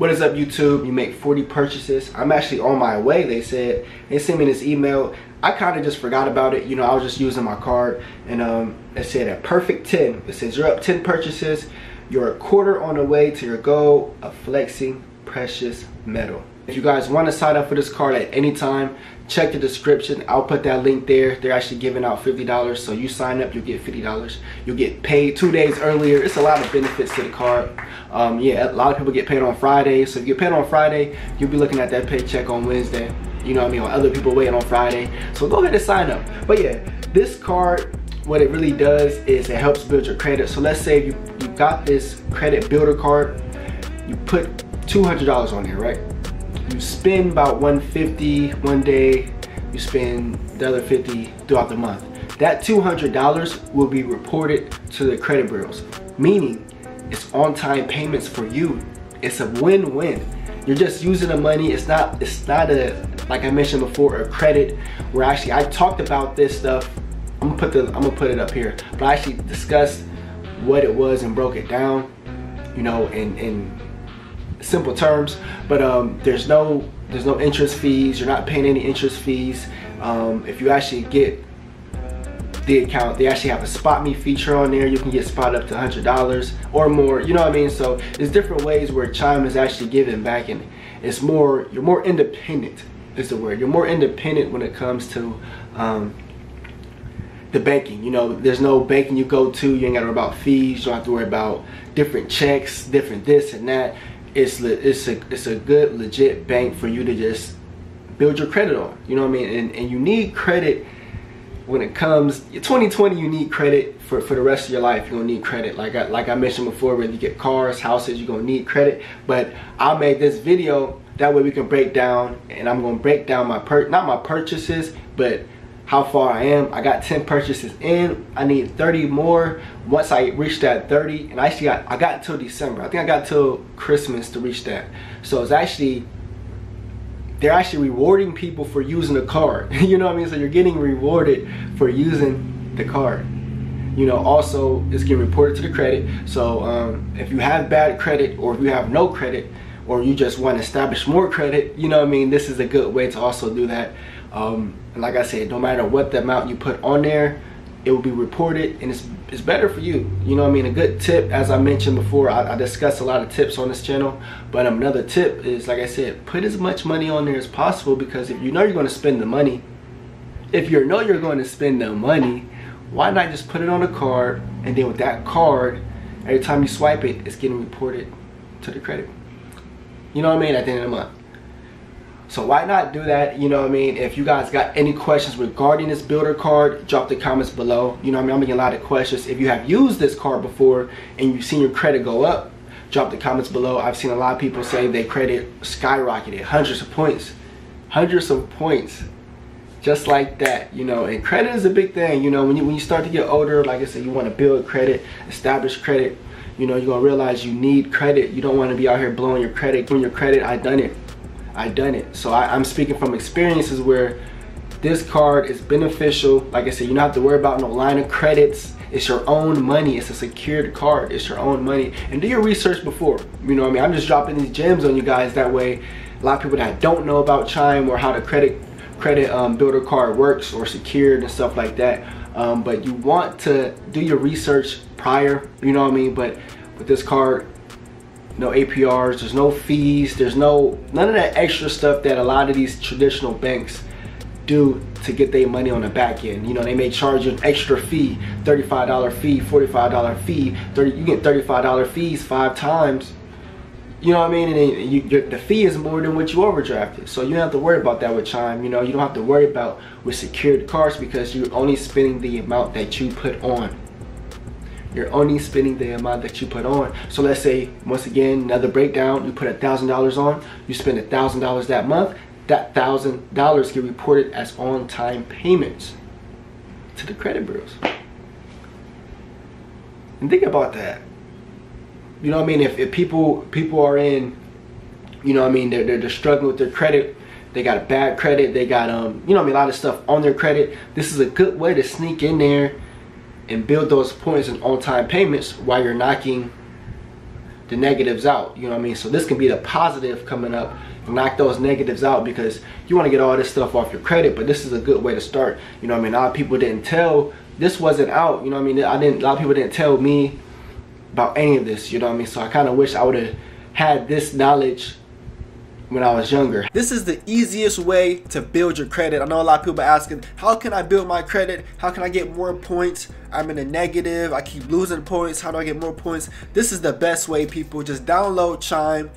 What is up, YouTube? You make 40 purchases. I'm actually on my way, they said. They sent me this email. I kind of just forgot about it. You know, I was just using my card, and it said a perfect 10. It says you're up 10 purchases. You're a quarter on the way to your goal of flexing precious metal. If you guys want to sign up for this card at any time, check the description. I'll put that link there. They're actually giving out $50, so you sign up, you'll get $50. You'll get paid 2 days earlier. It's a lot of benefits to the card. Yeah, a lot of people get paid on Friday, so if you get paid on Friday, you'll be looking at that paycheck on Wednesday. You know what I mean? Or other people waiting on Friday. So go ahead and sign up. But yeah, this card, what it really does is it helps build your credit. So let's say you got this credit builder card, you put $200 on here, right? You spend about $150 one day, you spend the other $50 throughout the month. That $200 will be reported to the credit bureaus, meaning it's on-time payments for you. It's a win-win. You're just using the money. It's not a, like I mentioned before, a credit where actually I talked about this stuff. I'm gonna put it up here, but I actually discussed what it was and broke it down, you know, in simple terms. But there's no interest fees. You're not paying any interest fees. If you actually get the account, they actually have a spot me feature on there. You can get spot up to $100 or more, you know what I mean? So there's different ways where Chime is actually giving back, and it's more, you're more independent is the word. You're more independent when it comes to the banking. You know, there's no banking you go to, you ain't gotta worry about fees, you don't have to worry about different checks, different this and that. It's a good legit bank for you to just build your credit on, you know what I mean? And you need credit when it comes 2020. You need credit for the rest of your life. You're gonna need credit, like I mentioned before. Whether you get cars, houses, you're gonna need credit. But I made this video that way we can break down, and I'm gonna break down my not my purchases, but how far I am. I got 10 purchases in. I need 30 more. Once I reach that 30, and actually I got until December. I think I got till Christmas to reach that. So it's actually, they're actually rewarding people for using the card. You know what I mean? So you're getting rewarded for using the card. You know, also it's getting reported to the credit. So if you have bad credit, or if you have no credit, or you just want to establish more credit, you know what I mean, this is a good way to also do that. And like I said, no matter what the amount you put on there, it will be reported, and it's better for you. You know what I mean? A good tip, as I mentioned before, I discuss a lot of tips on this channel, but another tip is, like I said, put as much money on there as possible, because if you know you're going to spend the money, why not just put it on a card, and then with that card, every time you swipe it, it's getting reported to the credit. You know what I mean? At the end of the month. So why not do that? You know what I mean? If you guys got any questions regarding this builder card, drop the comments below. You know what I mean? I'm getting a lot of questions. If you have used this card before and you've seen your credit go up, drop the comments below. I've seen a lot of people say their credit skyrocketed, hundreds of points, just like that. You know, and credit is a big thing. You know, when you start to get older, like I said, you want to build credit, establish credit. You know, you're gonna realize you need credit. You don't want to be out here blowing your credit. I done it. So I'm speaking from experiences where this card is beneficial. Like I said, you don't have to worry about no line of credits. It's your own money. It's a secured card. It's your own money. And do your research before. You know what I mean? I'm just dropping these gems on you guys. That way, a lot of people that don't know about Chime or how the credit builder card works or secured and stuff like that. But you want to do your research prior. You know what I mean? But with this card, no APRs, there's no fees, there's none of that extra stuff that a lot of these traditional banks do to get their money on the back end. You know, they may charge you an extra fee, $35 fee, $45 fee, you get $35 fees 5 times. You know what I mean? And the fee is more than what you overdrafted. So you don't have to worry about that with Chime. You know, you don't have to worry about with secured cards, because you're only spending the amount that you put on. You're only spending the amount that you put on. So let's say, once again, another breakdown, you put $1,000 on, you spend $1,000 that month, that $1,000 get reported as on-time payments to the credit bureaus. And think about that. You know what I mean? If people are in, you know what I mean, they're struggling with their credit, they got a bad credit, they got you know what I mean, a lot of stuff on their credit, this is a good way to sneak in there and build those points and on-time payments while you're knocking the negatives out. You know what I mean? So this can be the positive coming up. Knock those negatives out, because you want to get all this stuff off your credit. But this is a good way to start. You know what I mean? A lot of people didn't tell, this wasn't out. You know what I mean? A lot of people didn't tell me about any of this. You know what I mean? So I kind of wish I would have had this knowledge when I was younger. This is the easiest way to build your credit. I know a lot of people are asking, how can I build my credit? How can I get more points? I'm in a negative, I keep losing points. How do I get more points? This is the best way, people. Just download Chime,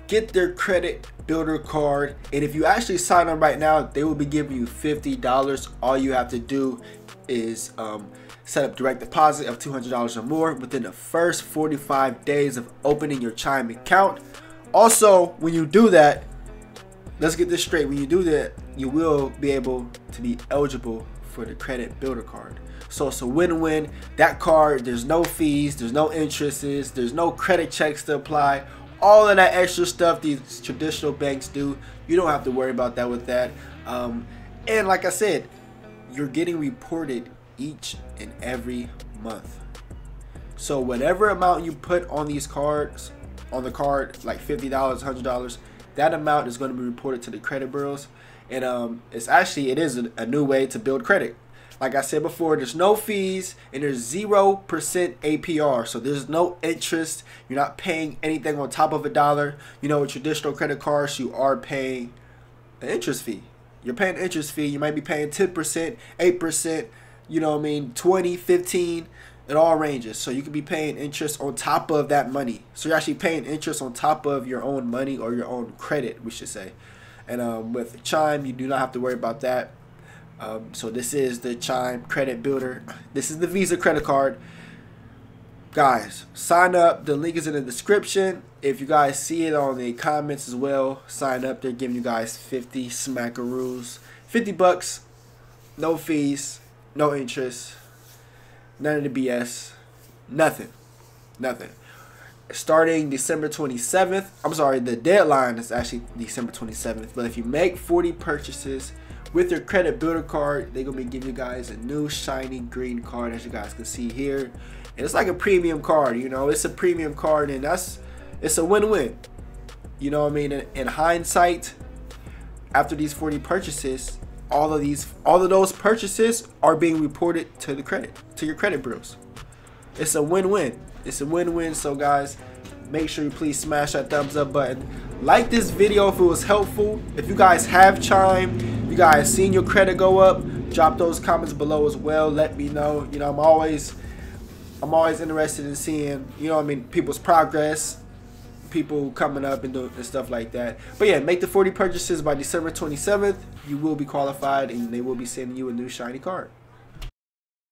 get their credit builder card, and if you actually sign up right now, they will be giving you $50. All you have to do is set up direct deposit of $200 or more within the first 45 days of opening your Chime account. Also, when you do that, let's get this straight, when you do that, you will be able to be eligible for the credit builder card. So it's a win-win. That card, there's no fees, there's no interests, there's no credit checks to apply. All of that extra stuff these traditional banks do, you don't have to worry about that with that. And like I said, you're getting reported each and every month. So whatever amount you put on these cards, on the card, like $50, $100, that amount is going to be reported to the credit bureaus. And it is a new way to build credit. Like I said before, there's no fees and there's 0% APR. So there's no interest. You're not paying anything on top of $1. You know, with traditional credit cards, you are paying an interest fee. You're paying an interest fee. You might be paying 10%, 8%, you know what I mean, 20, 15. It all ranges. So you could be paying interest on top of that money. So you're actually paying interest on top of your own money, or your own credit, we should say. And with Chime, you do not have to worry about that. So this is the Chime credit builder. This is the Visa credit card. Guys, sign up. The link is in the description. If you guys see it on the comments as well, sign up. They're giving you guys 50 smackaroos. 50 bucks. No fees. No interest. None of the BS. Nothing. Nothing. Starting December 27th. I'm sorry, the deadline is actually December 27th. But if you make 40 purchases with your credit builder card, they're going to be giving you guys a new shiny green card, as you guys can see here. And it's like a premium card, you know. It's a premium card, and it's a win-win. You know what I mean? In hindsight, after these 40 purchases, all of those purchases are being reported to your credit bureaus. It's a win-win. It's a win-win. So guys, make sure you please smash that thumbs up button. Like this video if it was helpful. If you guys have Chime, you guys seen your credit go up, drop those comments below as well. Let me know. You know, I'm always interested in seeing, you know what I mean, people's progress, people coming up and doing and stuff like that. But yeah, make the 40 purchases by December 27th. You will be qualified, and they will be sending you a new shiny card.